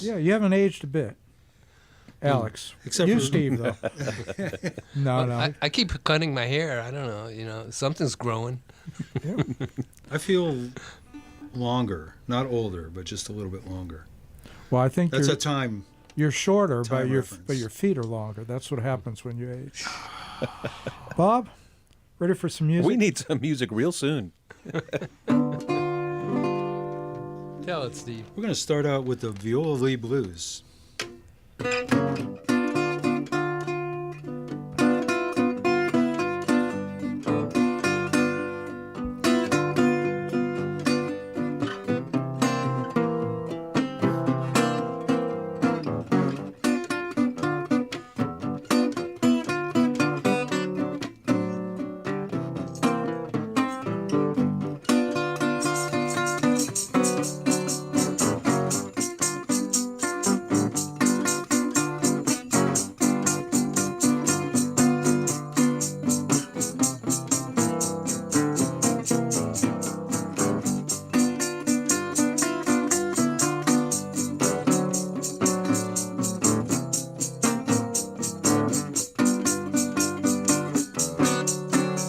Yes. Yeah, you haven't aged a bit. Alex. Except you, for Steve, though. No. I keep cutting my hair. I don't know. Something's growing. Yeah. I feel longer, not older, but just a little bit longer. Well, I think That's you're, a time. you're shorter, but time your reference. feet are longer. That's what happens when you age. Bob, ready for some music? We need some music real soon. Tell it, Steve. We're going to start out with the Viola Lee Blues.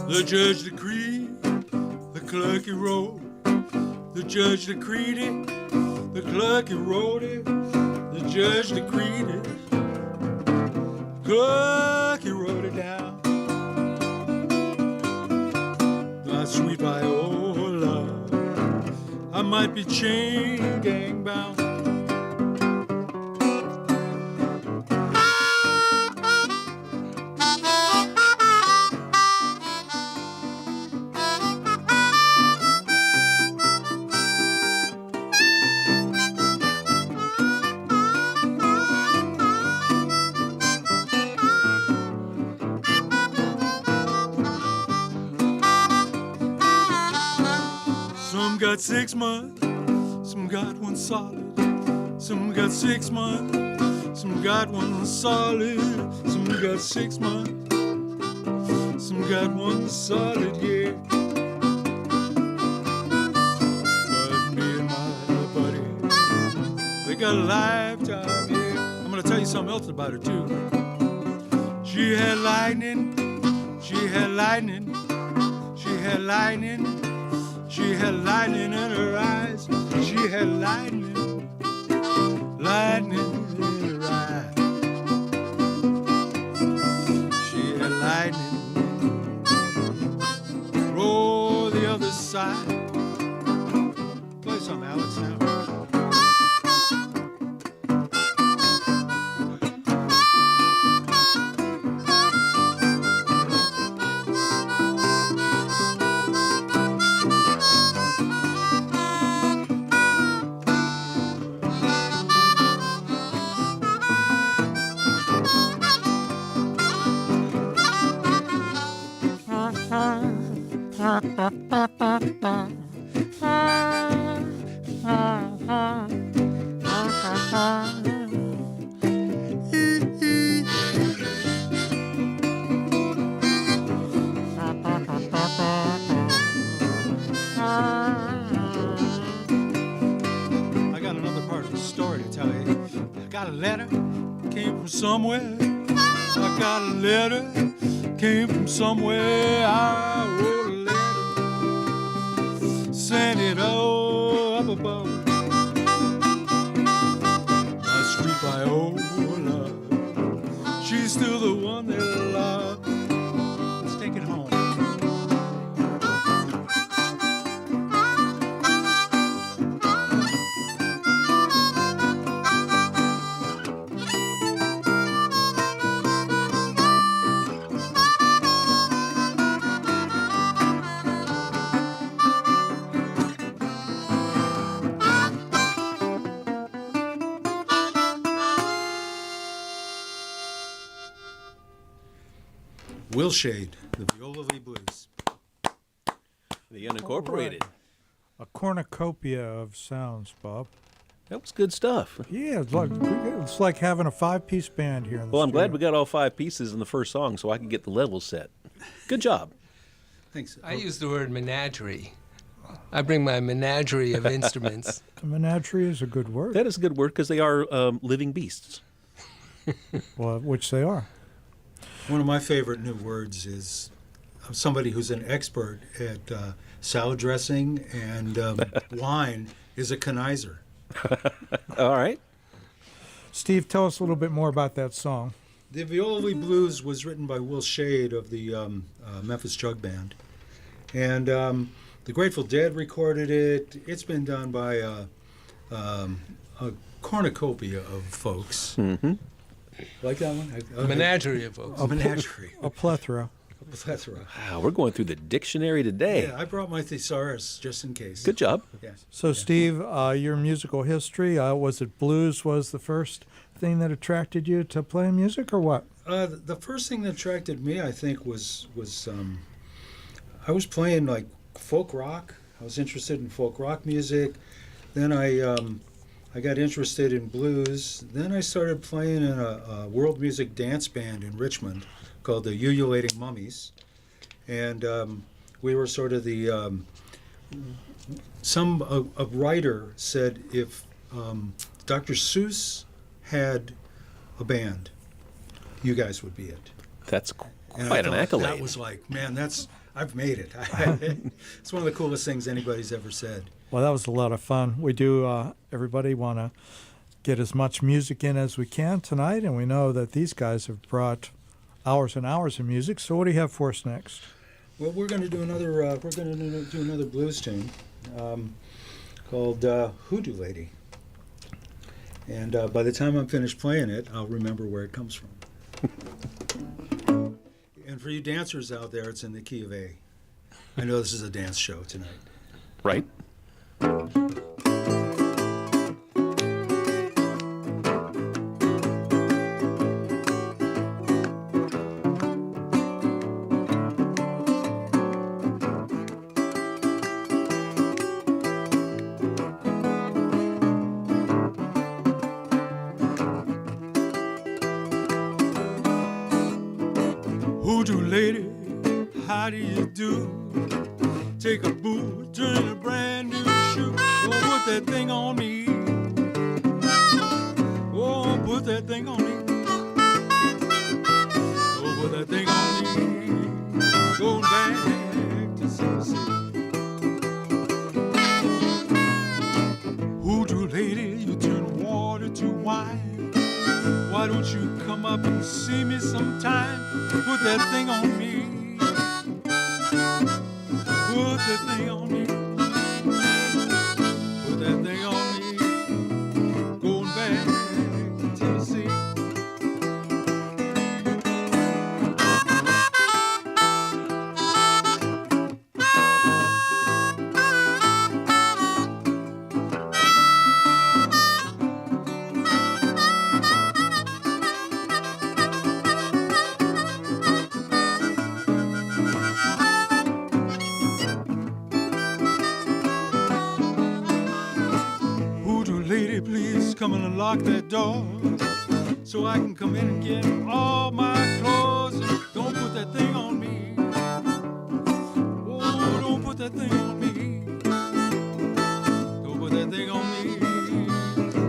The judge decreed, the clerk he wrote. The judge decreed it, the clerk he wrote it. The judge decreed it, clerk he wrote it down. My sweet Viola, I might be chain gang bound. Some got 6 months, some got one solid. Some got 6 months, some got one solid. Some got 6 months, some got one solid, yeah. But me and my buddy, they got a lifetime, yeah. I'm gonna tell you something else about her too. She had lightning, she had lightning, she had lightning. She had lightning in her eyes. She had lightning, lightning in her eyes. She had lightning. Roll the other side. Play some Alex now. I got another part of the story to tell you. I got a letter, came from somewhere. I got a letter, came from somewhere. I wrote a letter, sent it all up above. My sweet Viola, she's still the one that I love. Let's take it home. Wilshade, the Viola Lee Blues. The unincorporated. A cornucopia of sounds, Bob. That was good stuff. Yeah, it's like having a 5-piece band here in the Well, I'm glad we studio. got all 5 pieces in the first song so I could get the level set. Good job. Thanks. I use the word menagerie. I bring my menagerie of instruments. The menagerie is a good word. That is a good word because they are living beasts. Well, which they are. One of my favorite new words is somebody who's an expert at salad dressing and wine is a connizer. All right. Steve, tell us a little bit more about that song. The Violi Blues was written by Will Shade of the Memphis Jug Band. And the Grateful Dead recorded it. It's been done by a cornucopia of folks. Mm-hmm. Like that one? Menagerie of folks. A menagerie. A plethora. A plethora. Wow, we're going through the dictionary today. Yeah, I brought my thesaurus just in case. Good job. Yes. So, Steve, your musical history, was it blues was the first thing that attracted you to playing music, or what? The first thing that attracted me, I think, was I was playing like folk rock. I was interested in folk rock music. Then I got interested in blues. Then I started playing in a world music dance band in Richmond called the Ululating Mummies, and we were sort of the a writer said if Dr. Seuss had a band, you guys would be it. That's And quite I an thought accolade. That was like, man, I've made it. It's one of the coolest things anybody's ever said. Well, that was a lot of fun. We do, everybody, want to get as much music in as we can tonight, and we know that these guys have brought hours and hours of music. So what do you have for us next? Well, we're going to do another blues tune called Hoodoo Lady. And by the time I'm finished playing it, I'll remember where it comes from. And for you dancers out there, it's in the key of A. I know this is a dance show tonight. Right? Hoodoo lady, how do you do? Take a boot, turn a brand new shoe. Oh, put that thing on me. Oh, put that thing on me. Oh, put that thing on me. Going back to Tennessee. Hoodoo lady, you turn water to wine. Why don't you come up and see me sometime? Put that thing on me. Put that thing on me. Put that thing on me. Going back to Tennessee. Lady, please come and unlock that door so I can come in and get all my clothes. Don't put that thing on me. Oh, don't put that thing on me. Don't put that thing on me.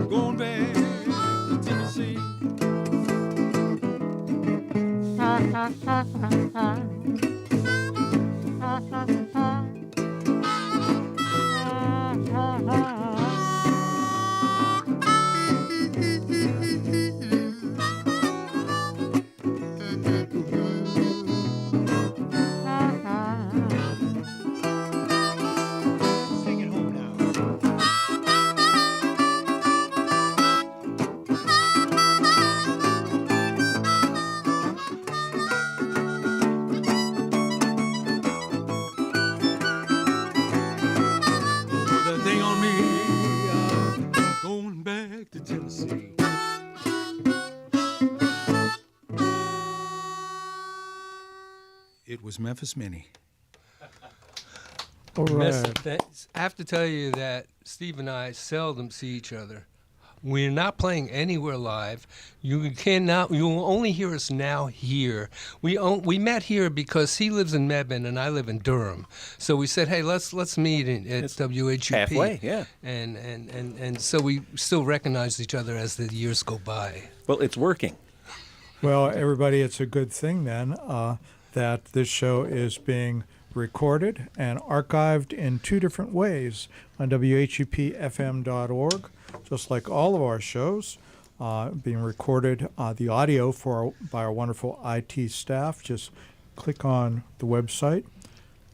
Going back to Tennessee. It was Memphis Minnie. All right. I have to tell you that Steve and I seldom see each other. We're not playing anywhere live. You will only hear us now here. We met here because he lives in Medmen and I live in Durham. So we said, hey, let's meet at WHUP. Halfway, yeah. And so we still recognize each other as the years go by. Well, it's working. Well, everybody, it's a good thing then that this show is being recorded and archived in two different ways on WHUPFM.org, just like all of our shows being recorded, the audio by our wonderful IT staff. Just click on the website,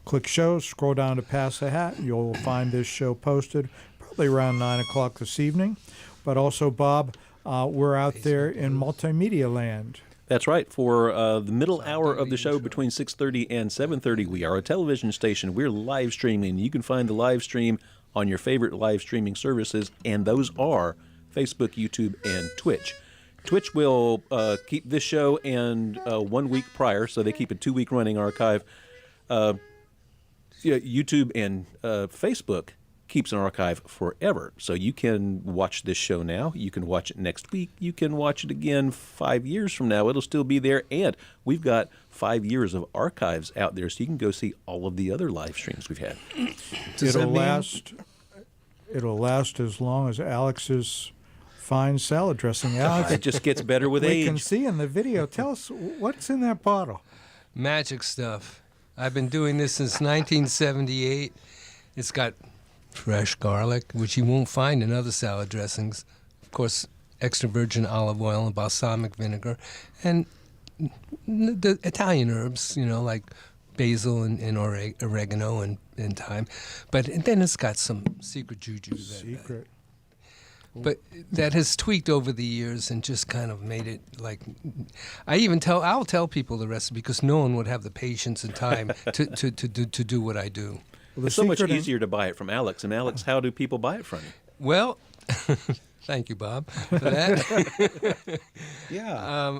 click shows, scroll down to Pass the Hat. You'll find this show posted probably around 9 o'clock this evening. But also, Bob, we're out there in multimedia land. That's right. For the middle hour of the show between 6:30 and 7:30, we are a television station. We're live streaming. You can find the live stream on your favorite live streaming services, and those are Facebook, YouTube, and Twitch. Twitch will keep this show and 1 week prior, so they keep a 2-week running archive. YouTube and Facebook keeps an archive forever. So you can watch this show now. You can watch it next week. You can watch it again 5 years from now. It'll still be there. And we've got 5 years of archives out there, so you can go see all of the other live streams we've had. It'll last as long as Alex's fine salad dressing. Alex, It just gets better with we age. can see in the video. Tell us what's in that bottle. Magic stuff. I've been doing this since 1978. It's got fresh garlic, which you won't find in other salad dressings. Of course, extra virgin olive oil and balsamic vinegar, and the Italian herbs, like basil and oregano and thyme. But then it's got some secret juju. But that has tweaked over the years and just kind of made it like. I'll tell people the recipe because no one would have the patience and time to do what I do. Well, It's so much easier to buy it from Alex. And Alex, how do people buy it from you? Well, thank you, Bob, for that. Yeah.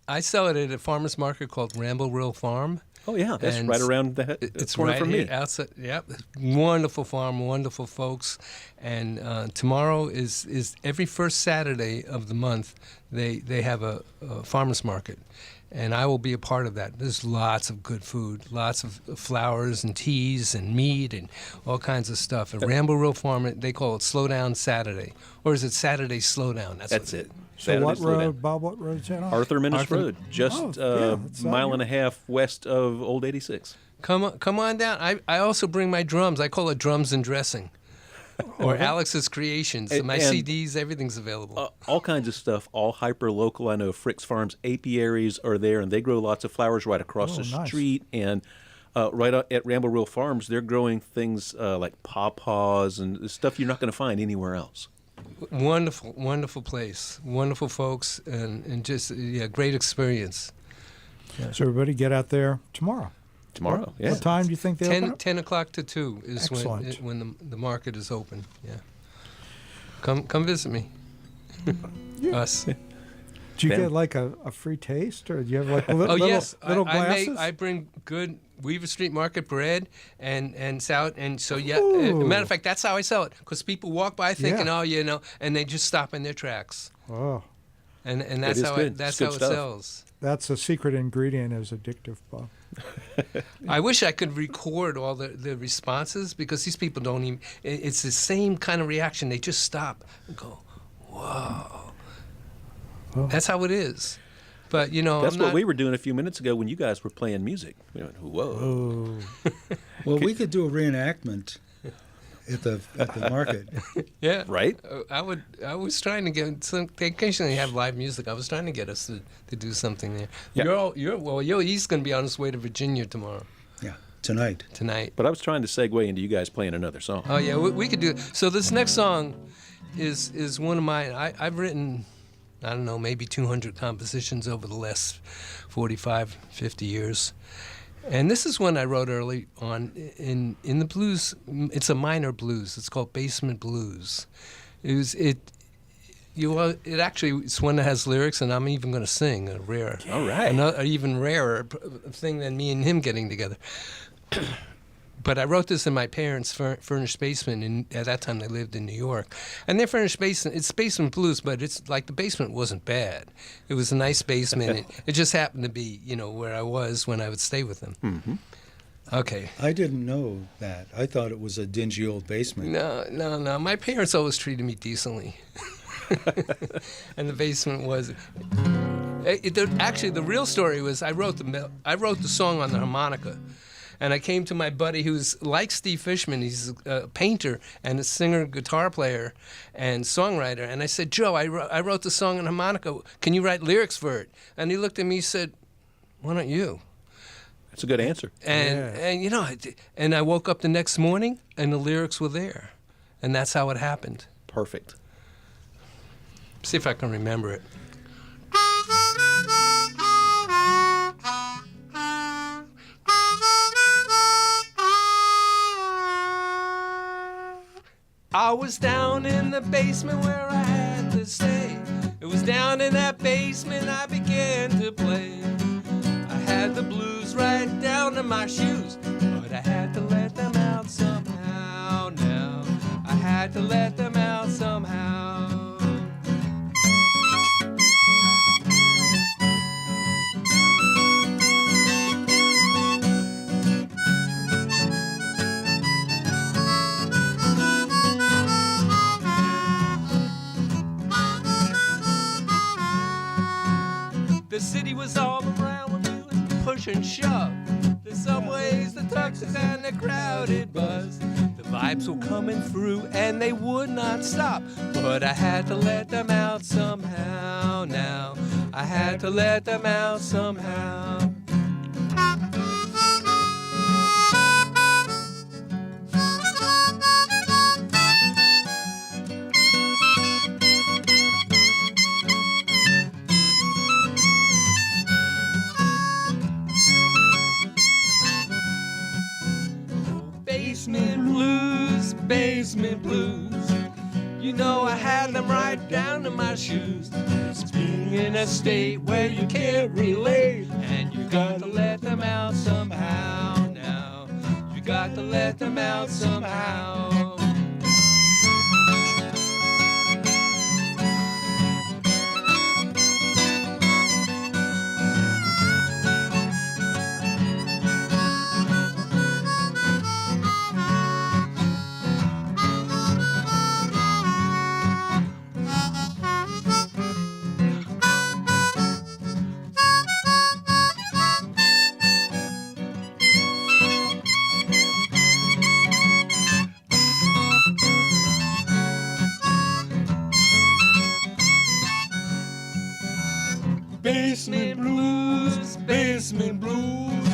I sell it at a farmer's market called Ramble Real Farm. Oh, yeah. That's And right around the It's corner right from me. here outside. Yep, wonderful farm, wonderful folks. And tomorrow is every first Saturday of the month. They have a farmers market, and I will be a part of that. There's lots of good food, lots of flowers and teas and meat and all kinds of stuff. At Ramble Real Farm, they call it Slow Down Saturday, or is it Saturday Slow Down? That's it. So what Saturday, slow down. road, Bob? What road is that on? Arthur Menace Road, just it's a mile and a half west of Old 86. Come on down. I also bring my drums. I call it Drums and Dressing. Or Alex's Creations. My And CDs, everything's available. All kinds of stuff, all hyper-local. I know Frick's Farms apiaries are there, and they grow lots of flowers right across the nice. street. And right at Ramble Real Farms, they're growing things like pawpaws and stuff you're not going to find anywhere else. Wonderful, wonderful place. Wonderful folks, and just, great experience. So everybody get out there tomorrow. Tomorrow, yeah. What time do you think they open up? 10 o'clock to 2 is Excellent. when the market is open. Yeah. Come visit me. Us. Do you Ben. get like a free taste, or do you have like little Yes, little I glasses? I bring good Weaver Street Market bread and salad, and so Ooh. matter of fact, that's how I sell it, because people walk by thinking, Yeah. and they just stop in their tracks, Oh, and that's is how good. that's It's how good it stuff. sells. that's a secret ingredient. Is addictive, Bob. I wish I could record all the responses, because these people don't even. It's the same kind of reaction. They just stop and go, "Whoa." Oh. That's how it is. But That's what we were doing a few minutes ago when you guys were playing music. We went, whoa. Oh, Well, we could do a reenactment at the market. Yeah. Right? I was trying to get some. They occasionally have live music. I was trying to get us to do something there. Yeah. He's going to be on his way to Virginia tomorrow. Yeah, tonight. But I was trying to segue into you guys playing another song. Oh yeah, we could do it. So this next song is one of mine. I've written, I don't know, maybe 200 compositions over the last 45, 50 years. And this is one I wrote early on in the blues. It's a minor blues. It's called Basement Blues. It's one that has lyrics, and I'm even going to sing a rare, All right. another even rarer thing than me and him getting together. But I wrote this in my parents' furnished basement, and at that time they lived in New York. And their furnished basement, it's basement blues, but it's like the basement wasn't bad. It was a nice basement. It just happened to be, where I was when I would stay with them. Mm-hmm. Okay. I didn't know that. I thought it was a dingy old basement. No. My parents always treated me decently. And the basement was... Actually, the real story was I wrote the song on the harmonica. And I came to my buddy who's like Steve Fishman. He's a painter and a singer, guitar player, and songwriter. And I said, Joe, I wrote the song on harmonica. Can you write lyrics for it? And he looked at me and said, why don't you? That's a good answer. And I woke up the next morning and the lyrics were there. And that's how it happened. Perfect. See if I can remember it. I was down in the basement where I had to stay. It was down in that basement I began to play. I had the blues right down to my shoes, but I had to let them out somehow now. I had to let them out somehow. The city was all around when we was push and shove. The subways, the taxis, and the crowded bus. The vibes were coming through and they would not stop. But I had to let them out somehow now. I had to let them out somehow. Basement blues. You know I had them right down to my shoes. It's being in a state where you can't relate, and you got to let them out somehow now. You got to let them out somehow. Basement blues, basement blues.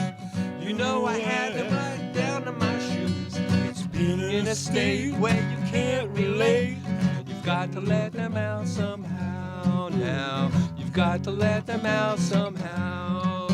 You know I had them right down to my shoes. It's being in a state where you can't relate, and you've got to let them out somehow now. You've got to let them out somehow.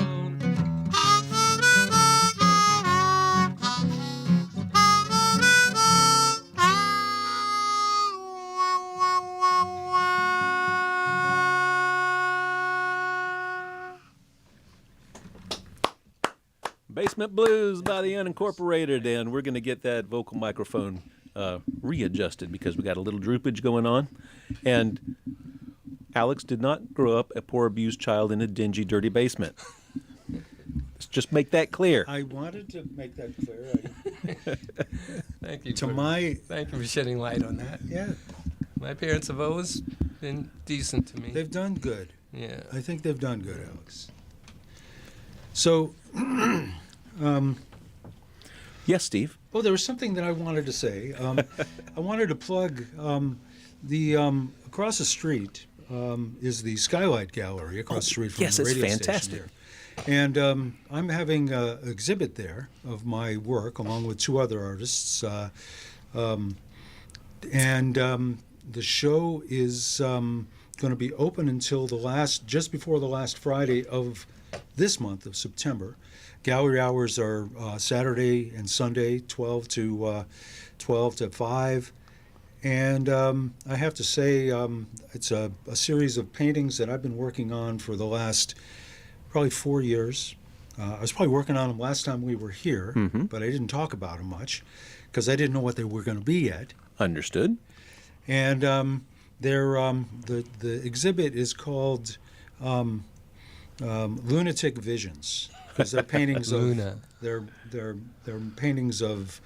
Basement Blues by the Unincorporated, and we're going to get that vocal microphone readjusted because we got a little droopage going on. And Alex did not grow up a poor, abused child in a dingy, dirty basement. Let's just make that clear. I wanted to make that clear. Thank you. Thank you for shedding light on that. Yeah, My parents have always been decent to me. they've done good. Yeah. I think they've done good, Alex. So, Yes, Steve. oh, there was something that I wanted to say. I wanted to plug the across the street is the Skylight Gallery across the street from yes, the it's radio fantastic. station here. And I'm having an exhibit there of my work along with two other artists. The show is going to be open until just before the last Friday of this month of September. Gallery hours are Saturday and Sunday, 12 to 5. And I have to say, it's a series of paintings that I've been working on for the last probably 4 years. I was probably working on them last time we were here, but I didn't talk about them much because I didn't know what they were going to be yet. Understood. And the exhibit is called Lunatic Visions, because they're paintings Luna. they're paintings of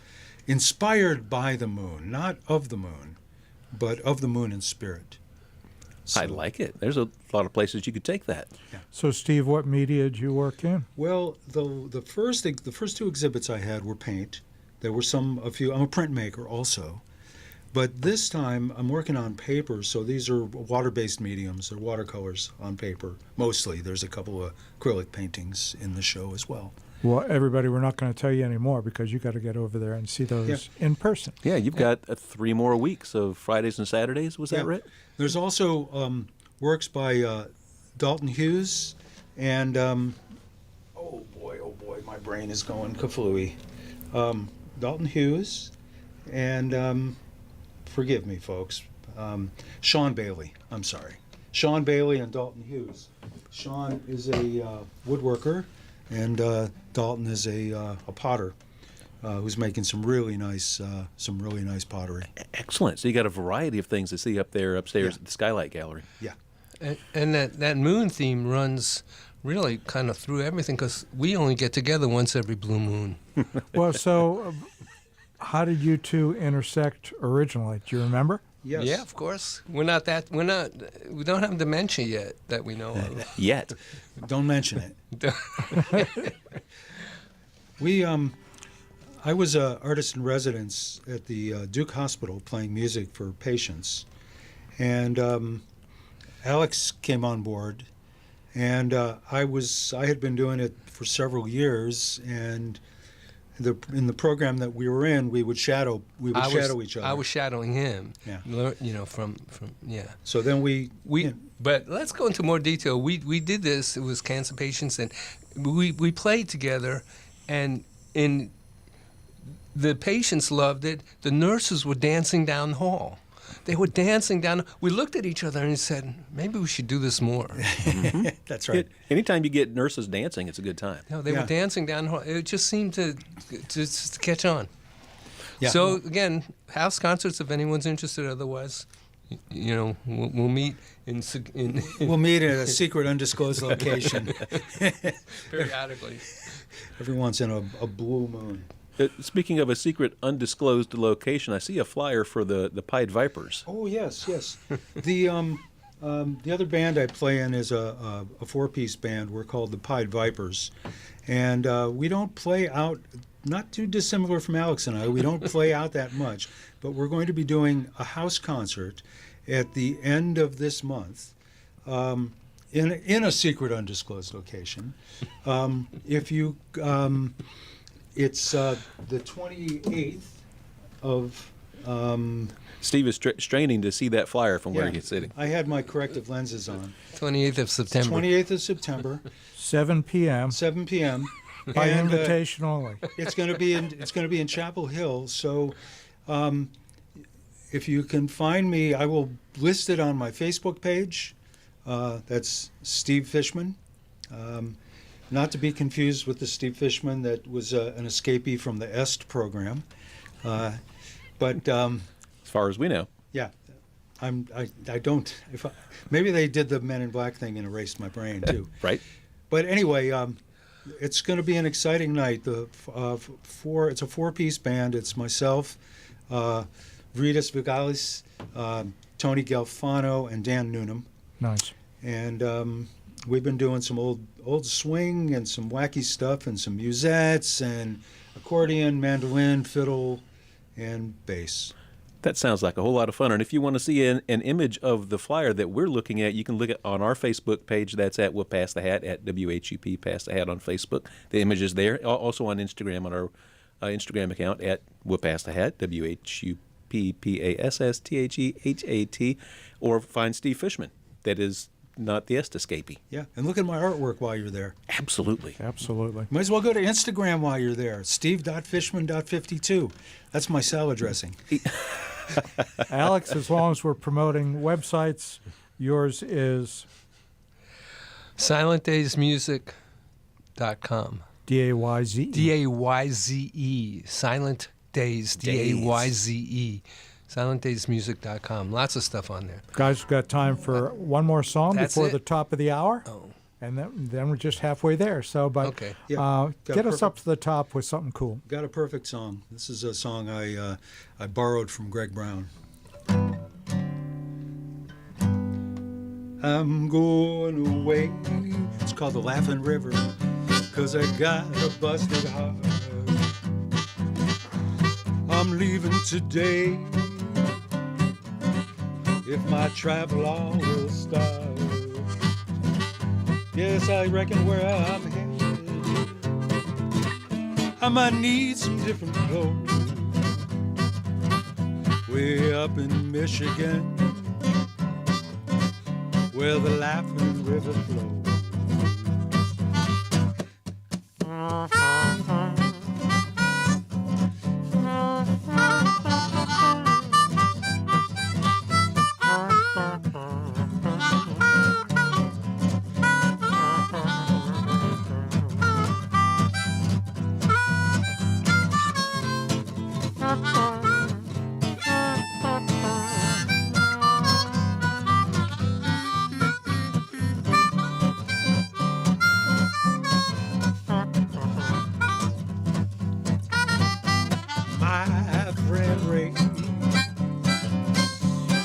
inspired by the moon, not of the moon, but of the moon in spirit. I like it. There's a lot of places you could take that. So, Steve, what media did you work in? Well, the first two exhibits I had were paint. There were a few. I'm a printmaker also, but this time I'm working on paper. So these are water-based mediums. They're watercolors on paper mostly. There's a couple of acrylic paintings in the show as well. Well, everybody, we're not going to tell you anymore because you got to get over there and see those in person. Yeah, you've got 3 more weeks of Fridays and Saturdays. Was that right? There's also works by Dalton Hughes and oh boy, my brain is going kaflooey. Dalton Hughes and forgive me, folks, Sean Bailey. I'm sorry, Sean Bailey and Dalton Hughes. Sean is a woodworker, and Dalton is a potter. Who's making some really nice pottery. Excellent. So you got a variety of things to see up there upstairs at the Skylight Gallery. Yeah. And that moon theme runs really kind of through everything because we only get together once every blue moon. Well, so how did you two intersect originally? Do you remember? Yes. Yeah, of course. We don't have dementia yet that we know of. Yet. Don't mention it. I was an artist in residence at the Duke Hospital playing music for patients, and Alex came on board, and I had been doing it for several years, and in the program that we were in, we would shadow each other. I was shadowing him. Yeah. From So then we. But let's go into more detail. We did this. It was cancer patients, and we played together, and the patients loved it. The nurses were dancing down the hall. They were dancing down. We looked at each other and said, maybe we should do this more. That's right. Anytime you get nurses dancing, it's a good time. No, they were dancing down the hall. It just seemed to catch on. Yeah. So, again, house concerts, if anyone's interested. Otherwise, we'll meet in We'll meet at a secret, undisclosed location. periodically. Every once in a blue moon. Speaking of a secret, undisclosed location, I see a flyer for the Pied Vipers. Oh yes. The other band I play in is a 4-piece band. We're called the Pied Vipers, and we don't play out. Not too dissimilar from Alex and I. We don't play out that much, but we're going to be doing a house concert at the end of this month. In a secret, undisclosed location. If you. It's the 28th of. Steve is straining to see that flyer from where he's sitting. I had my corrective lenses on. 28th of September. 28th of September. 7 p.m. 7 p.m. By invitation only. It's going to be in Chapel Hill. So, if you can find me, I will list it on my Facebook page. That's Steve Fishman. Not to be confused with the Steve Fishman that was an escapee from the EST program. But as far as we know. Yeah. I don't. Maybe they did the Men in Black thing and erased my brain, too. Right. But anyway, it's going to be an exciting night. It's a 4-piece band. It's myself, Ritas Vigalis, Tony Galfano, and Dan Noonan. Nice. And we've been doing some old swing and some wacky stuff and some musettes and accordion, mandolin, fiddle, and bass. That sounds like a whole lot of fun. And if you want to see an image of the flyer that we're looking at, you can look at on our Facebook page. That's at Whoop Pass the Hat, at WHUP Pass the Hat on Facebook. The image is there. Also on Instagram, on our Instagram account, at Whoop Pass the Hat, WHUPPASSTHEHAT, or find Steve Fishman. That is not the est escapee. Yeah, and look at my artwork while you're there. Absolutely. Might as well go to Instagram while you're there. Steve.Fishman.52. That's my salad dressing. Alex, as long as we're promoting websites, yours is SilentDaysMusic.com. DayzMusic.com. DAYZE. DAYZE. Silent Days. DAYZE. SilentDaysMusic.com. Lots of stuff on there. Guys, we've got time for one more song That's before it? the top of the hour. Oh. And then we're just halfway there. So, but Okay. Yeah, get us up to the top with something cool. Got a perfect song. This is a song I borrowed from Greg Brown. I'm going away. It's called The Laughing River, 'cause I got a busted heart. I'm leaving today. If my travel all will start. Yes, I reckon where I'm headed, I might need some different clothes. Way up in Michigan, where the Laughing River flows. My friend Ray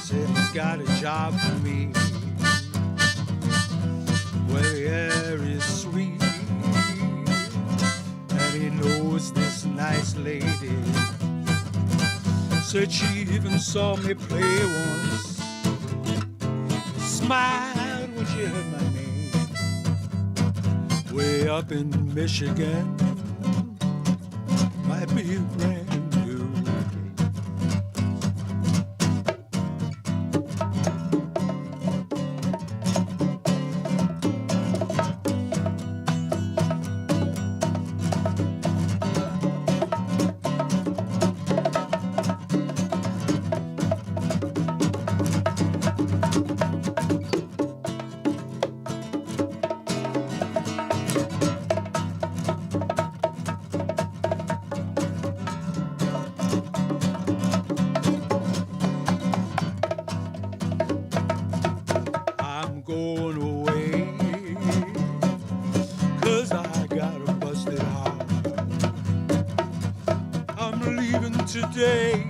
said he's got a job for me where the air is sweet, and he knows this nice lady. Said she even saw me play once, smiled when she heard my name. Way up in Michigan, might be brand new. I'm going away, 'cause I got a busted heart. I'm leaving today.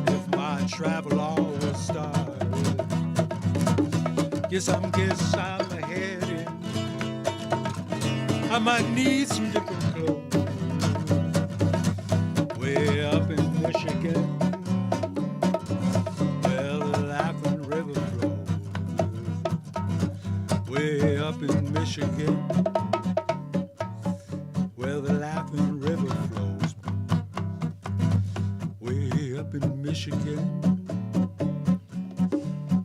If my travel all will start, guess I'm heading. I might need some different clothes. Way up in Michigan, where the Laughing River flows. Way up in Michigan, where the Laughing River flows. Way up in Michigan,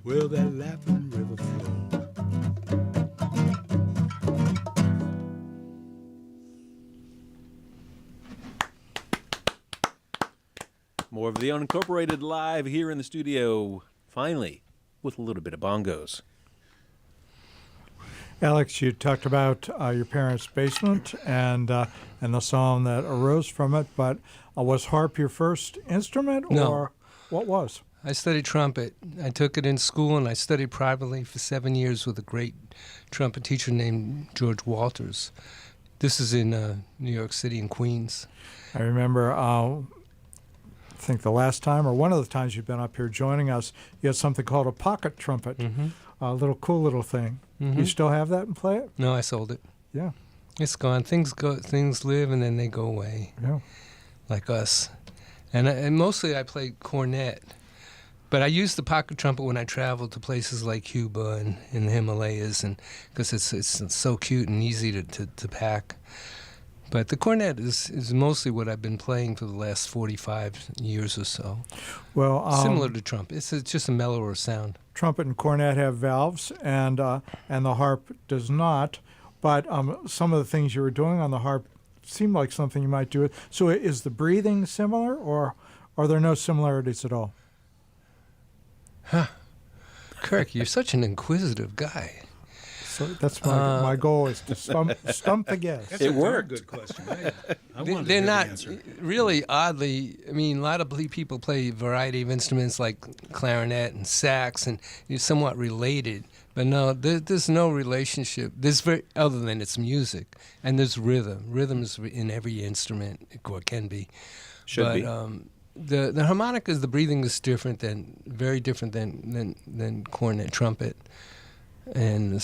where that Laughing River flows. More of the Unincorporated live here in the studio, finally, with a little bit of bongos. Alex, you talked about your parents' basement and the song that arose from it, but was harp your first instrument, No. or what was? I studied trumpet. I took it in school, and I studied privately for 7 years with a great trumpet teacher named George Walters. This is in New York City in Queens. I remember, I think the last time or one of the times you've been up here joining us, you had something called a pocket trumpet, a little cool little thing. You still have that and play it? No, I sold it. Yeah, It's gone. Things live, and then they go away, yeah. like us. And mostly I played cornet. But I used the pocket trumpet when I traveled to places like Cuba and in the Himalayas, and because it's so cute and easy to pack. But the cornet is mostly what I've been playing for the last 45 years or so. Well, Similar to trumpet. It's just a mellower sound. trumpet and cornet have valves, and the harp does not. But some of the things you were doing on the harp seemed like something you might do. So is the breathing similar, or are there no similarities at all? Kirk, you're such an inquisitive guy. So that's my goal is to stump the guest. That's It a worked. Very good question. I wanted to They're hear not the answer. really oddly. I mean, a lot of people play a variety of instruments like clarinet and sax, and you're somewhat related. But no, there's no relationship. Other than it's music, and there's rhythm. Rhythm is in every instrument, or can be. Should be. The harmonica, the breathing is very different than cornet, trumpet, and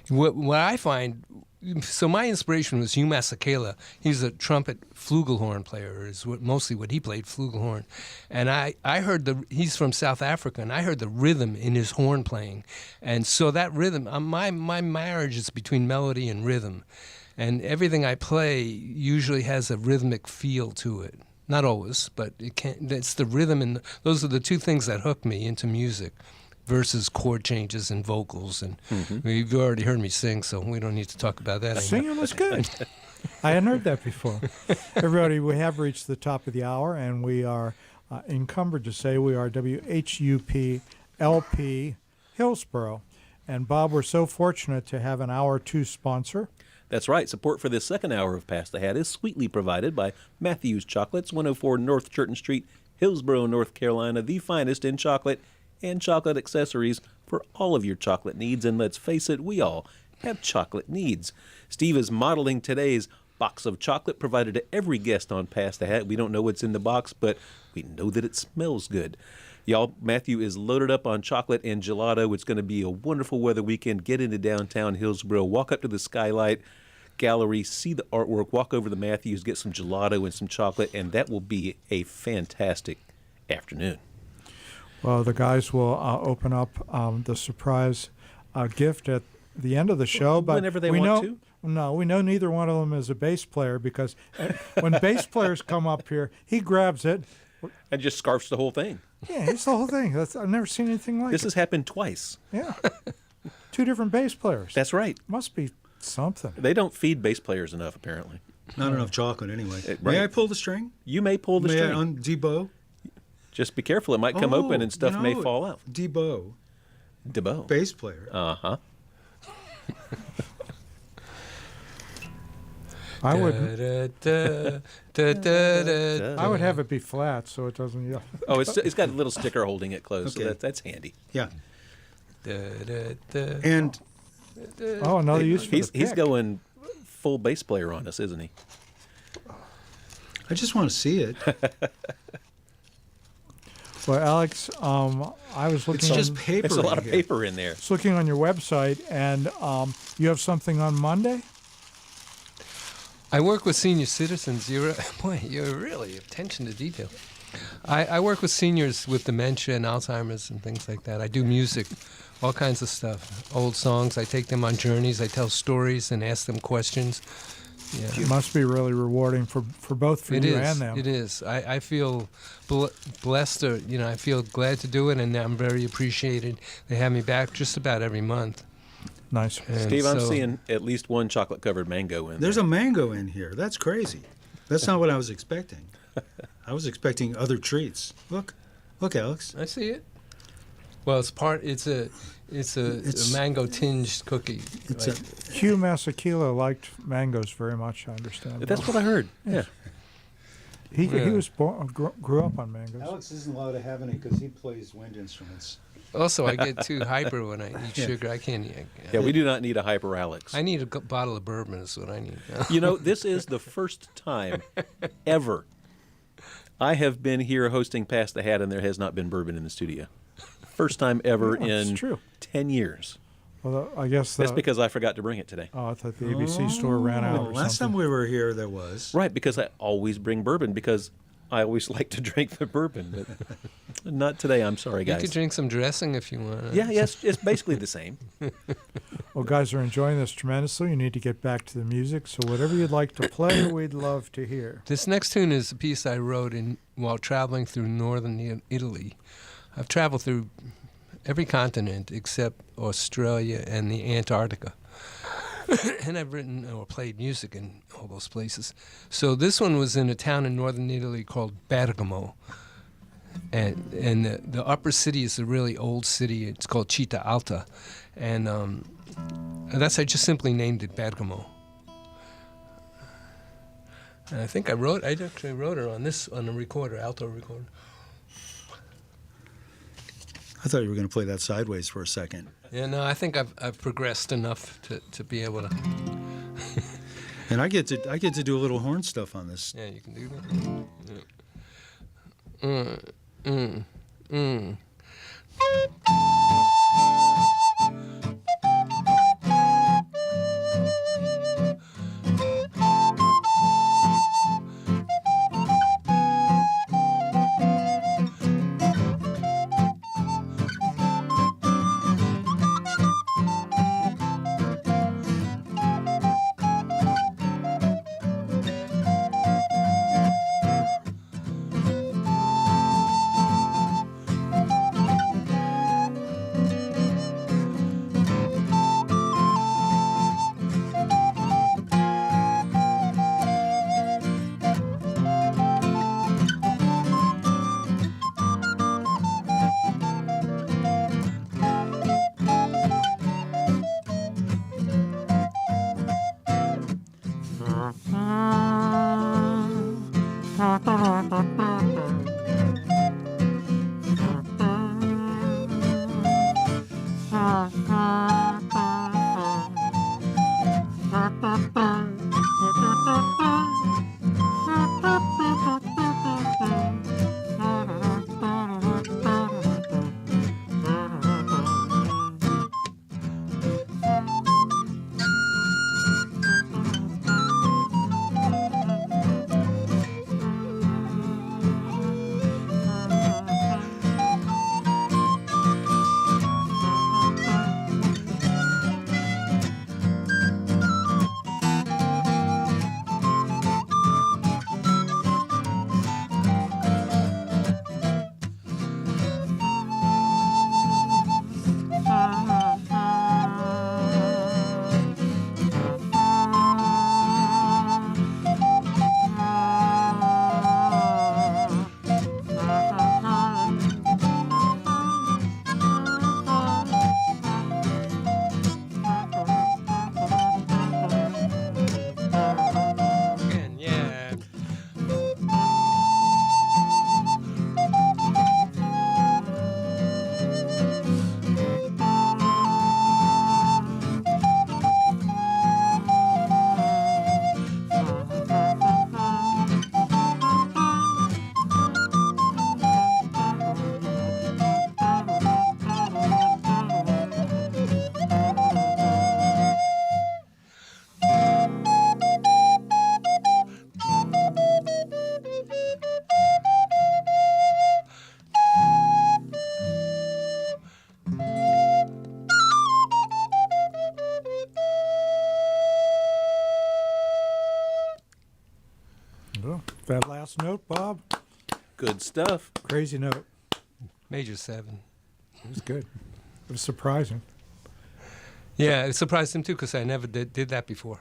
what I find. So my inspiration was Hugh Masekela. He's a trumpet flugelhorn player, is mostly what he played, flugelhorn. And I heard he's from South Africa, and I heard the rhythm in his horn playing. And so that rhythm, my marriage is between melody and rhythm. And everything I play usually has a rhythmic feel to it. Not always, but it's the rhythm, and those are the two things that hook me into music. Versus chord changes and vocals, and you've already heard me sing, so we don't need to talk about that anymore. Singing was good. I hadn't heard that before. Everybody, we have reached the top of the hour, and we are encumbered to say we are WHUP LP Hillsboro. And Bob, we're so fortunate to have an Hour 2 sponsor. That's right. Support for this second hour of Pass the Hat is sweetly provided by Matthews Chocolates, 104 North Churton Street, Hillsboro, North Carolina, the finest in chocolate and chocolate accessories for all of your chocolate needs. And let's face it, we all have chocolate needs. Steve is modeling today's box of chocolate provided to every guest on Pass the Hat. We don't know what's in the box, but we know that it smells good. Y'all, Matthew is loaded up on chocolate and gelato. It's going to be a wonderful weather weekend. Get into downtown Hillsboro, walk up to the Skylight Gallery, see the artwork, walk over to Matthews, get some gelato and some chocolate, and that will be a fantastic afternoon. Well, the guys will open up the surprise gift at the end of the show. But whenever they want to. No, we know neither one of them is a bass player because when bass players come up here, he grabs it. And just scarfs the whole thing. Yeah, it's the whole thing. I've never seen anything like This it. has happened twice. Yeah. 2 different bass players. That's right. Must be something. They don't feed bass players enough, apparently. Not enough chocolate, anyway. Right. May I pull the string? You may pull the May string. I debow? Just be careful. It might come open and stuff may fall out. Debow, Debo. bass player. Uh-huh. I would have it be flat so it doesn't yell. Oh, it's got a little sticker holding it closed, Okay. so that's handy. Yeah. And Oh, another use for He's the pick. going full bass player on us, isn't he? I just want to see it. Well, Alex, I was looking. It's just on, paper. There's a lot of here. paper in there. was looking on your website, and you have something on Monday. I work with senior citizens. You're really attention to detail. I work with seniors with dementia and Alzheimer's and things like that. I do music, all kinds of stuff, old songs. I take them on journeys. I tell stories and ask them questions. Yeah. It must be really rewarding for both It you is. and them. It is. I feel blessed. I feel glad to do it, and I'm very appreciated. They have me back just about every month. Nice. And Steve, I'm so- seeing at least one chocolate-covered mango in There's there. a mango in here. That's crazy. That's not what I was expecting. I was expecting other treats. Look, Alex. I see it. Well, it's a mango tinged cookie. It's Like- Hugh Masekela liked mangoes very much. I understand. That's what I heard. Yeah. he Yeah. was born, grew up on mangoes. Alex isn't allowed to have any because he plays wind instruments. Also, I get too hyper when I eat sugar. I can't eat. Yeah, we do not need a hyper Alex. I need a bottle of bourbon is what I need. You know, this is the first time ever I have been here hosting Pass the Hat and there has not been bourbon in the studio. First time ever Yeah, it's in true. 10 years. Well, I guess That's because I forgot to bring it today. I thought the ABC store ran out or Last time something. we were here, there was. Right, because I always bring bourbon because I always like to drink the bourbon. But not today, I'm sorry, You guys. could drink some dressing if you want. Yeah, yes, it's basically the same. Well, guys are enjoying this tremendously. You need to get back to the music. So whatever you'd like to play, we'd love to hear. This next tune is a piece I wrote while traveling through northern Italy. I've traveled through every continent except Australia and the Antarctica. And I've written or played music in all those places. So this one was in a town in northern Italy called Bergamo. and the upper city is a really old city. It's called Città Alta, and that's I just simply named it Bergamo. And I think I actually wrote it on a recorder, alto recorder. I thought you were going to play that sideways for a second. Yeah, no, I think I've progressed enough to be able to. And I get to do a little horn stuff on this. Yeah, you can do that. Again, yeah. Oh, that last note, Bob, Good stuff. crazy note. Major 7. It was good. It was surprising. Yeah, it surprised him too because I never did that before.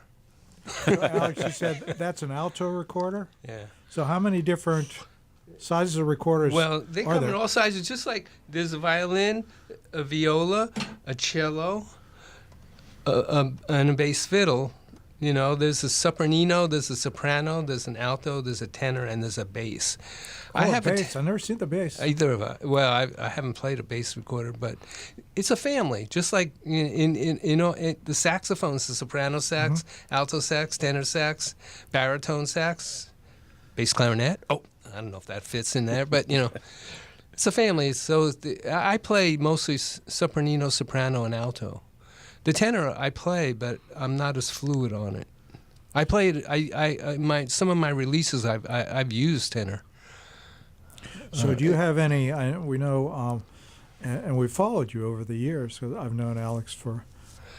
Alex, you said that's an alto recorder? Yeah. So how many different sizes of recorders Well, they are come in there? all sizes. Just like there's a violin, a viola, a cello, and a bass fiddle. You know, there's a sopranino, there's a soprano, there's an alto, there's a tenor, and there's a bass. Oh, a bass. I've never seen the bass. Either of us. Well, I haven't played a bass recorder, but it's a family. Just like the saxophones, the soprano sax, alto sax, tenor sax, baritone sax, bass clarinet. Oh, I don't know if that fits in there, but it's a family. So I play mostly sopranino, soprano, and alto. The tenor I play, but I'm not as fluid on it. I played. Some of my releases I've used tenor. So do you have any, we know, and we've followed you over the years, because I've known Alex for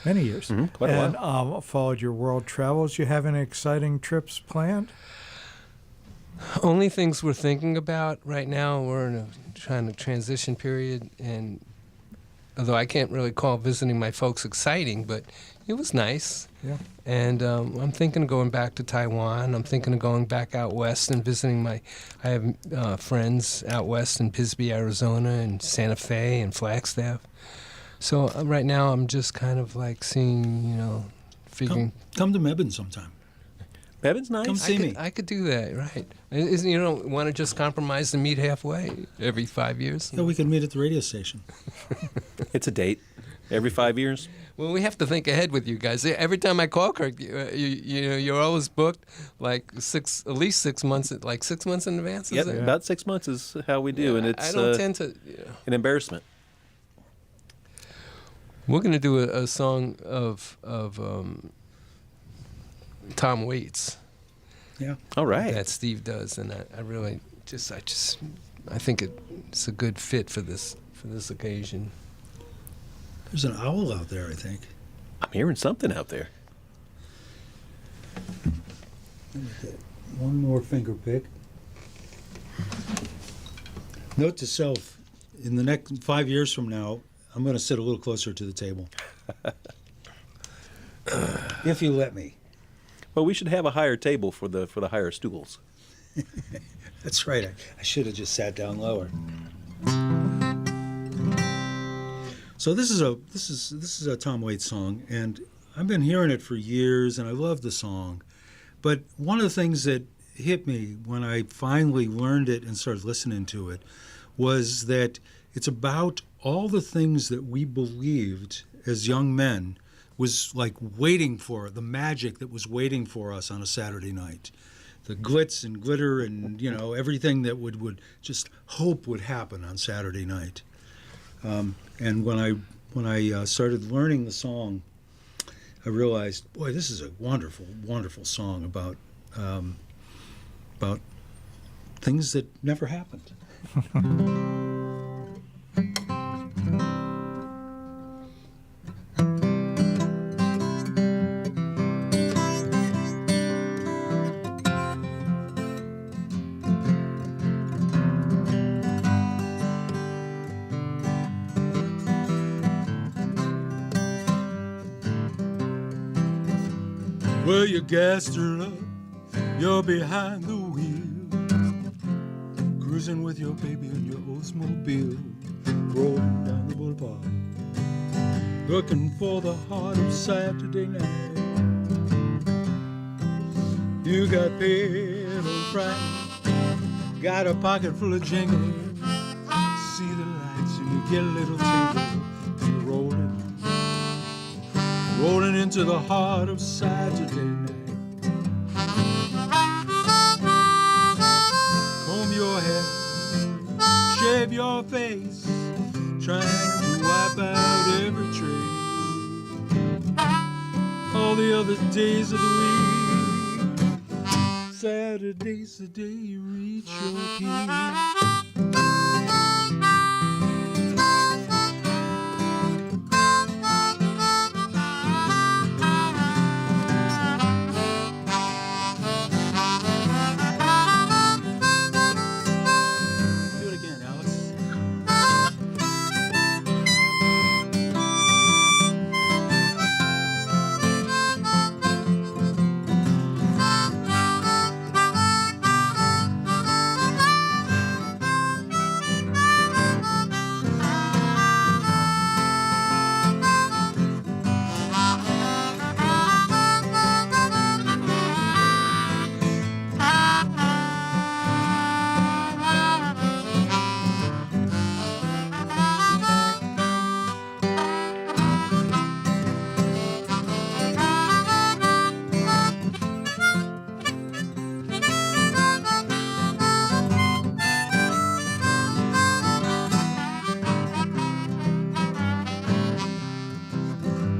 many years. Quite a and, while. followed your world travels. You have any exciting trips planned? Only things we're thinking about right now, we're in a transition period, and although I can't really call visiting my folks exciting, but it was nice. Yeah. And I'm thinking of going back to Taiwan. I'm thinking of going back out west and visiting I have friends out west in Bisbee, Arizona, and Santa Fe and Flagstaff. So right now I'm just kind of like seeing, figuring. Come to Mebane sometime. Mebane's nice. Come see me. I could do that, right? Isn't you don't want to just compromise and meet halfway every 5 years? Yeah, we can meet at the radio station. It's a date every 5 years. Well, we have to think ahead with you guys. Every time I call Kirk, you're always booked like at least 6 months, like 6 months in advance. Yep, Is it? about 6 months is how we do, and it's I don't tend to. an embarrassment. We're going to do a song of Tom Waits Yeah. All right. that Steve does, and I really I think it's a good fit for this occasion. There's an owl out there, I think. I'm hearing something out there. One more finger pick. Note to self, in the next 5 years from now, I'm going to sit a little closer to the table. If you let me. Well, we should have a higher table for the higher stools. That's right. I should have just sat down lower. So this is a Tom Waits song, and I've been hearing it for years, and I love the song. But one of the things that hit me when I finally learned it and started listening to it was that it's about all the things that we believed as young men was like waiting for, the magic that was waiting for us on a Saturday night. The glitz and glitter and, everything that would just hope would happen on Saturday night. And when I started learning the song, I realized, boy, this is a wonderful, wonderful song about things that never happened. Well, you gassed her up, you're behind the wheel, cruising with your baby in your Oldsmobile, rolling down the boulevard, looking for the heart of Saturday night. You got pedals right, got a pocket full of jingle, see the lights and you get a little tingle, you're rolling into the heart of Saturday night. Comb your hair, shave your face, trying to wipe out every trace. All the other days of the week, Saturday's the day you reach your peak.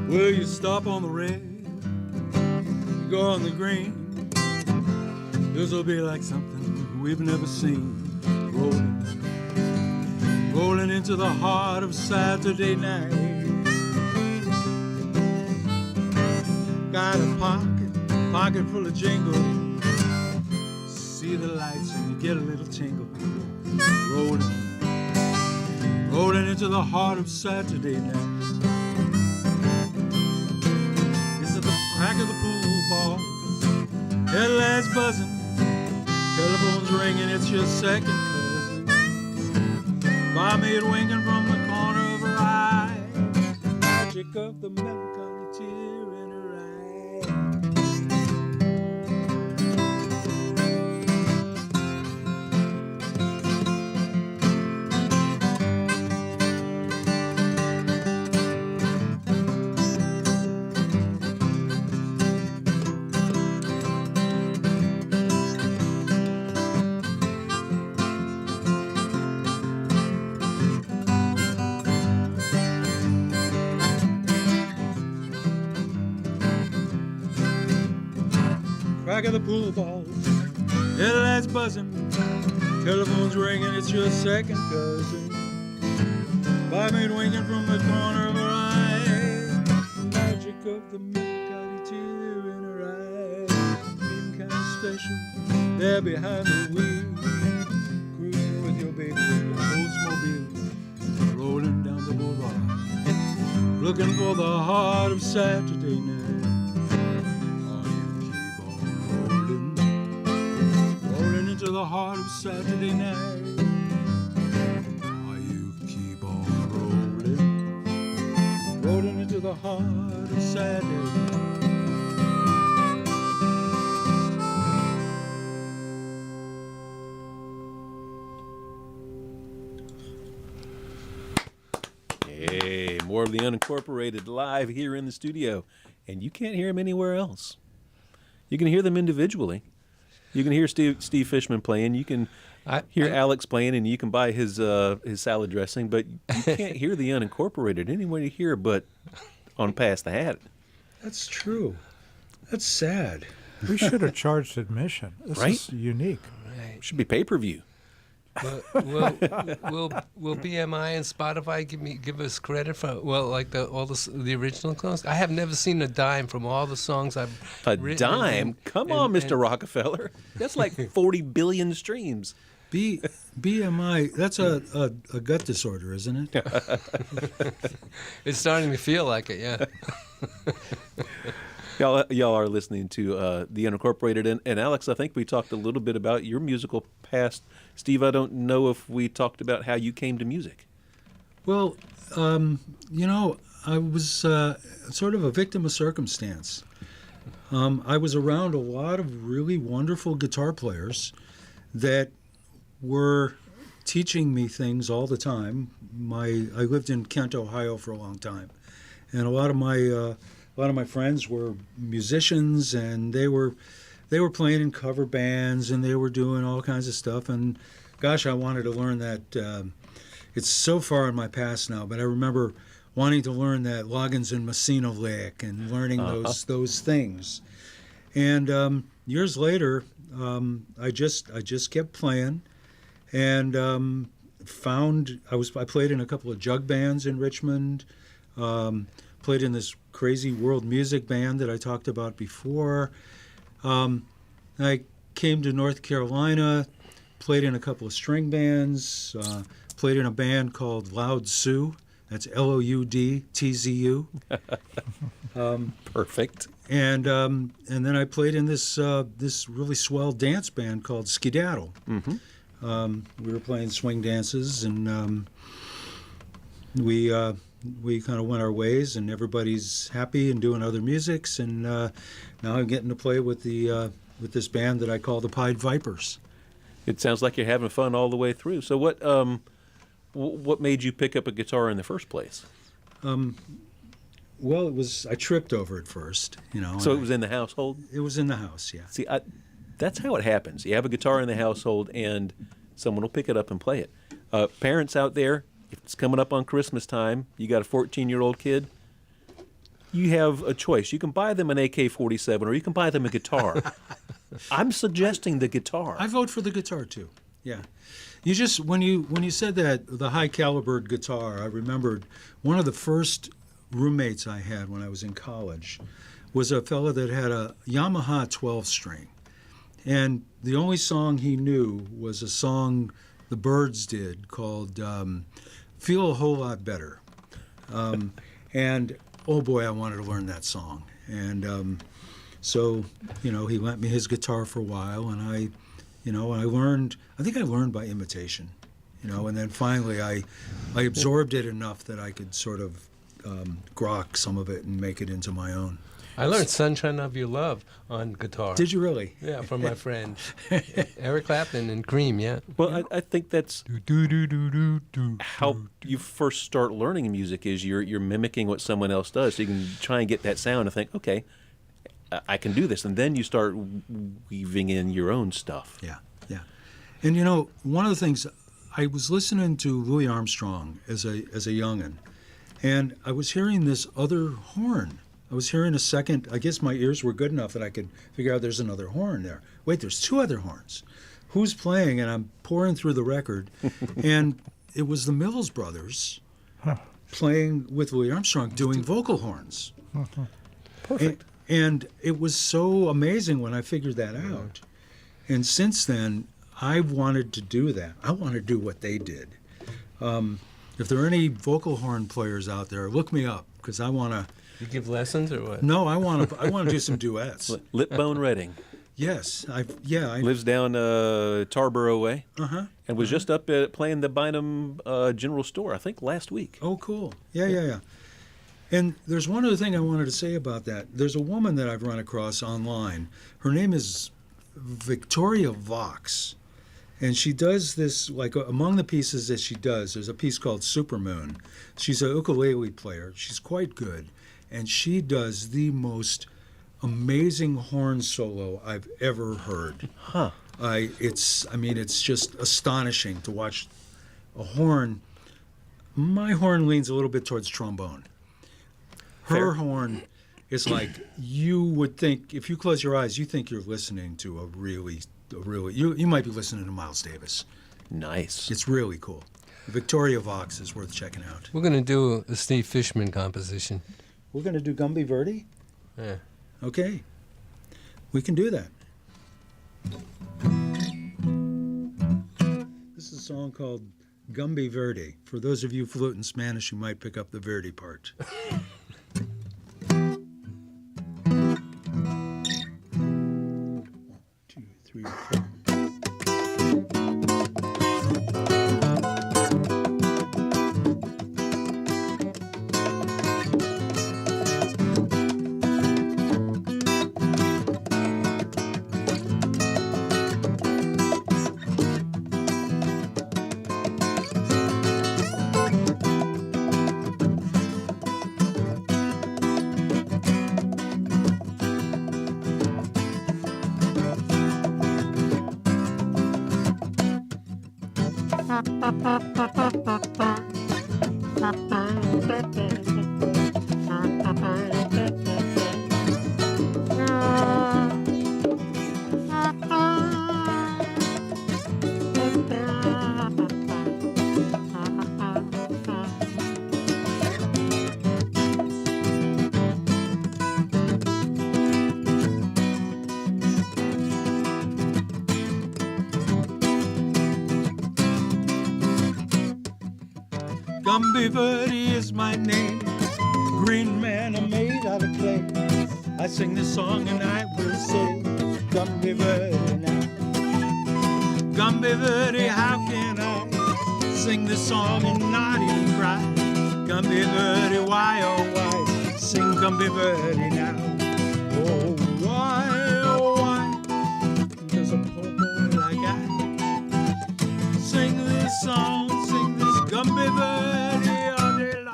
Well, you stop on the red, you go on the green. This'll be like something we've never seen. Rolling into the heart of Saturday night. Got a pocket full of jingle. See the lights and you get a little tingle. rolling into the heart of Saturday night. It's at the crack of the pool balls, headlights buzzing, telephone's ringing, it's your second cousin. Barmaid winking from the corner of her eye, magic of the melancholy tear in her eye. Crack of the pool balls, headlights buzzing, telephone's ringing, it's your second cousin. Barmaid winking from the corner of her eye, magic of the melancholy tear in her eye. Feeling kind of special there behind the wheel, cruising with your baby in the Oldsmobile, rolling down the boulevard, looking for the heart of Saturday night. To the heart of Saturday night. Oh, you keep on rolling, rolling into the heart of Saturday night. Hey, more of the Unincorporated live here in the studio, and you can't hear them anywhere else. You can hear them individually. You can hear Steve Fishman playing. You can hear Alex playing, and you can buy his salad dressing. But you can't hear the Unincorporated anywhere you hear but on Pass the Hat. That's true. That's sad. We should have charged admission. This Right? is unique. Right. Should be pay-per-view. But will BMI and Spotify give us credit for like all the original songs? I have never seen a dime from all the songs I've written. Dime? Come on, Mr. Rockefeller. That's like 40 billion streams. BMI, that's a gut disorder, isn't it? It's starting to feel like it, yeah. Y'all are listening to the Unincorporated, and Alex, I think we talked a little bit about your musical past. Steve, I don't know if we talked about how you came to music. Well, I was sort of a victim of circumstance. I was around a lot of really wonderful guitar players that were teaching me things all the time. I lived in Kent, Ohio for a long time, and a lot of my friends were musicians, and they were playing in cover bands, and they were doing all kinds of stuff. And gosh, I wanted to learn that. It's so far in my past now, but I remember wanting to learn that Loggins and Messina lick and learning those things. And years later, I just kept playing, and I played in a couple of jug bands in Richmond. Played in this crazy world music band that I talked about before. I came to North Carolina, played in a couple of string bands, played in a band called Loud Sioux. That's LOUDTZU. Perfect. And then I played in this really swell dance band called Skedaddle. Mm-hmm. We were playing swing dances, and we kind of went our ways, and everybody's happy and doing other musics. And now I'm getting to play with this band that I call the Pied Vipers. It sounds like you're having fun all the way through. So what made you pick up a guitar in the first place? Well, I tripped over it first, So it was in the household? It was in the house, yeah. See, that's how it happens. You have a guitar in the household, and someone will pick it up and play it. Parents out there, if it's coming up on Christmas time, you got a 14-year-old kid, you have a choice. You can buy them an AK-47, or you can buy them a guitar. I'm suggesting the guitar. I vote for the guitar, too. Yeah. You just, when you said that, the high-calibered guitar, I remembered one of the first roommates I had when I was in college was a fella that had a Yamaha 12-string. And the only song he knew was a song the Byrds did called feel a whole lot better. And oh boy, I wanted to learn that song. And so, he lent me his guitar for a while, and I learned. I think I learned by imitation, and then finally I absorbed it enough that I could sort of grok some of it and make it into my own. I learned "Sunshine of Your Love" on guitar. Did you really? Yeah, from my friend Eric Clapton and Cream. Yeah. Well, I think that's how you first start learning music. Is you're mimicking what someone else does, so you can try and get that sound and think, okay, I can do this, and then you start weaving in your own stuff. Yeah, yeah. And one of the things, I was listening to Louis Armstrong as a youngin', and I was hearing this other horn. I was hearing a second. I guess my ears were good enough that I could figure out there's another horn there. Wait, there's two other horns. Who's playing? And I'm pouring through the record, and it was the Mills Brothers playing with Louis Armstrong, doing vocal horns. Perfect. And it was so amazing when I figured that out. And since then, I've wanted to do that. I want to do what they did. If there are any vocal horn players out there, look me up, because I want to. You give lessons or what? No, I want to do some duets. Lipbone Redding. Yes, I lives down Tarboro way, and was just up at playing the Bynum General Store, I think, last week. Oh, cool. Yeah. And there's one other thing I wanted to say about that. There's a woman that I've run across online. Her name is Victoria Vox. And she does this, like among the pieces that she does, there's a piece called Supermoon. She's a ukulele player. She's quite good. And she does the most amazing horn solo I've ever heard. Huh. It's just astonishing to watch a horn. My horn leans a little bit towards trombone. Her horn is like, you would think, if you close your eyes, you think you're listening to a really, you might be listening to Miles Davis. Nice. It's really cool. Victoria Vox is worth checking out. We're going to do a Steve Fishman composition. We're going to do Gumby Verdi? Yeah. Okay. We can do that. This is a song called Gumby Verdi. For those of you fluent in Spanish, you might pick up the Verdi part. 1, 2, 3, 4. Gumby Verdi is my name. Green man I'm made out of clay. I sing this song and I will say, Gumby Verdi now. Gumby Verdi, how can I sing this song and not even cry? Gumby Verdi, why oh why? Sing Gumby Verdi now. Oh why does a poor boy like I sing this song, sing this Gumby Verdi all day long?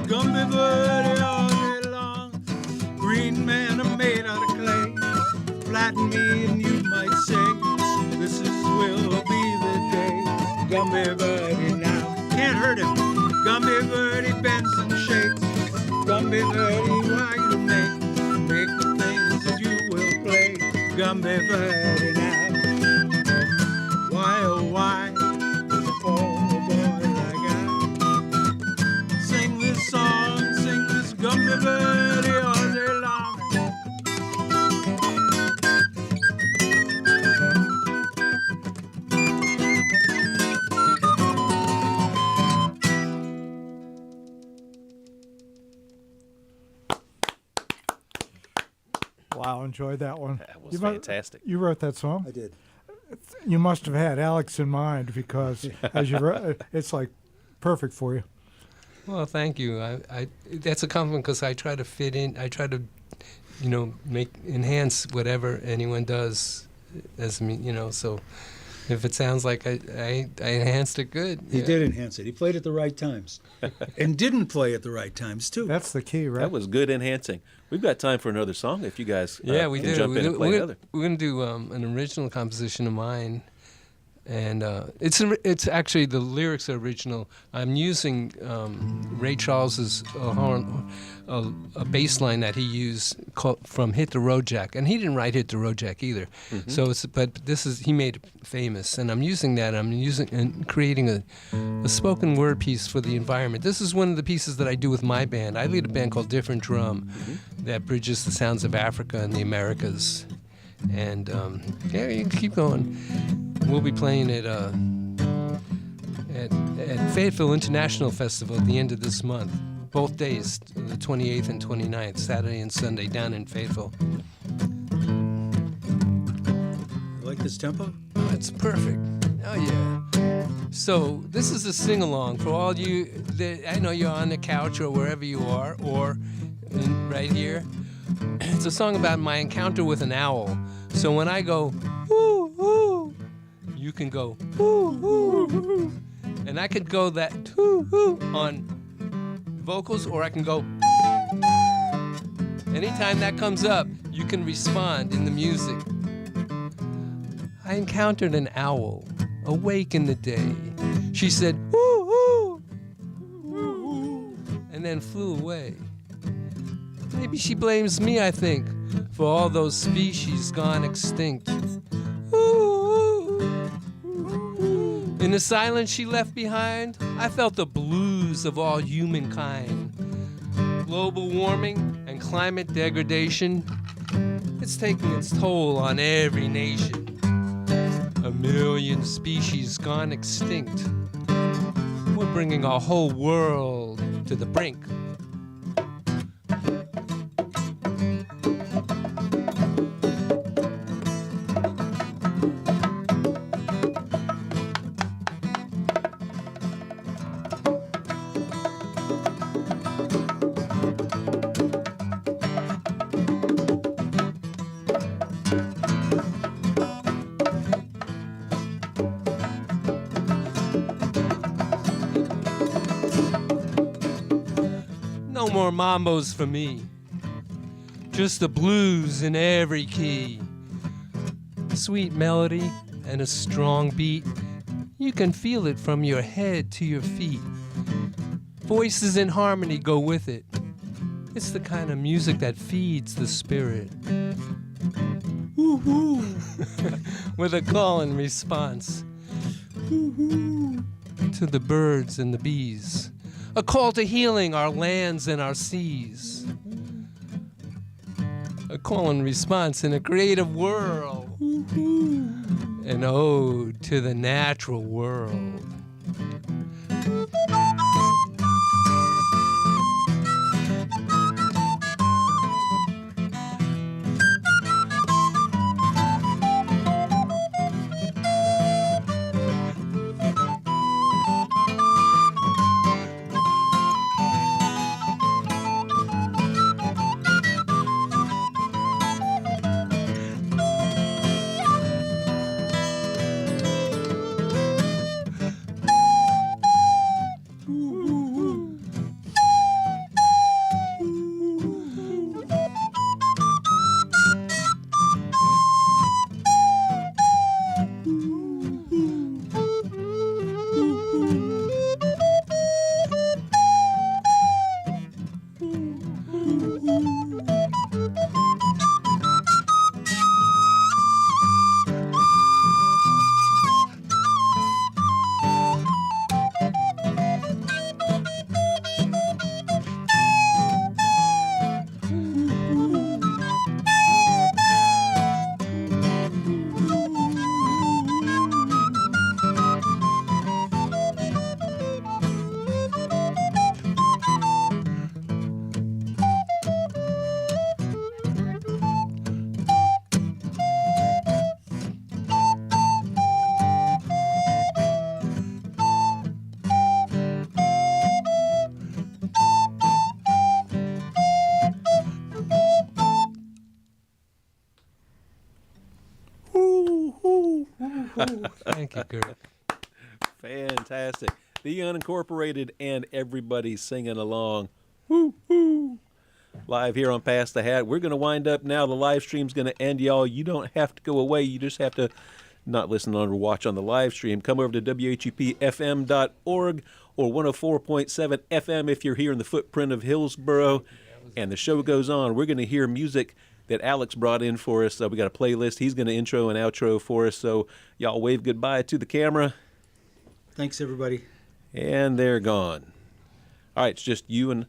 Gumby birdie all day long. Green man are made out of clay. Flatten me and you might say, this will be the day. Gumby birdie now, can't hurt him. Gumby birdie bends and shakes. Gumby birdie, why you make the things that you will play. Gumby birdie now. Why oh why does a poor boy like I sing this song, sing this Gumby birdie all day long? Wow, enjoyed that one. That was fantastic. You wrote that song? I did. You must have had Alex in mind because as you wrote, it's like perfect for you. Well, thank you. I that's a compliment because I try to fit in. I try to, enhance whatever anyone does, as me, So, if it sounds like I enhanced it good. He did enhance it. He played at the right times, and didn't play at the right times too. That's the key, right? That was good enhancing. We've got time for another song if you guys Yeah, we can do. jump in and play another. We're going to do an original composition of mine, and it's actually the lyrics are original. I'm using Ray Charles's a bass line that he used from "Hit the Road Jack," and he didn't write "Hit the Road Jack" either. Mm-hmm. So he made it famous, and I'm using that. I'm using and creating a spoken word piece for the environment. This is one of the pieces that I do with my band. I lead a band called Different Drum that bridges the sounds of Africa and the Americas. And you can keep going. We'll be playing at Fayetteville International Festival at the end of this month. Both days, the 28th and 29th, Saturday and Sunday, down in Fayetteville. You like this tempo? Oh, it's perfect. Oh, yeah. So this is a sing-along for all you I know you're on the couch or wherever you are, or right here. It's a song about my encounter with an owl. So when I go, woo, woo, you can go, woo, woo, woo. And I could go that, woo, woo, on vocals, or I can go. Anytime that comes up, you can respond in the music. I encountered an owl, awake in the day. She said, woo, woo, woo, woo, and then flew away. Maybe she blames me, I think, for all those species gone extinct. Ooh. In the silence she left behind, I felt the blues of all humankind. Global warming and climate degradation, it's taking its toll on every nation. 1 million species gone extinct. We're bringing our whole world to the brink. No more mambos for me. Just the blues in every key. Sweet melody and a strong beat. You can feel it from your head to your feet. Voices in harmony go with it. It's the kind of music that feeds the spirit. Woo-hoo! With a call and response. Woo-hoo! To the birds and the bees. A call to healing our lands and our seas. A call and response in a creative world. An ode to the natural world. Thank you, Kurt. Fantastic. The Unincorporated and everybody singing along. Woo, woo. Live here on Pass the Hat. We're going to wind up now. The live stream's going to end, y'all. You don't have to go away. You just have to not listen on or watch on the live stream. Come over to WHUPFM.org or 104.7 FM if you're here in the footprint of Hillsboro. And the show goes on. We're going to hear music that Alex brought in for us. We got a playlist. He's going to intro and outro for us. So y'all wave goodbye to the camera. Thanks, everybody. And they're gone. All right, it's just you and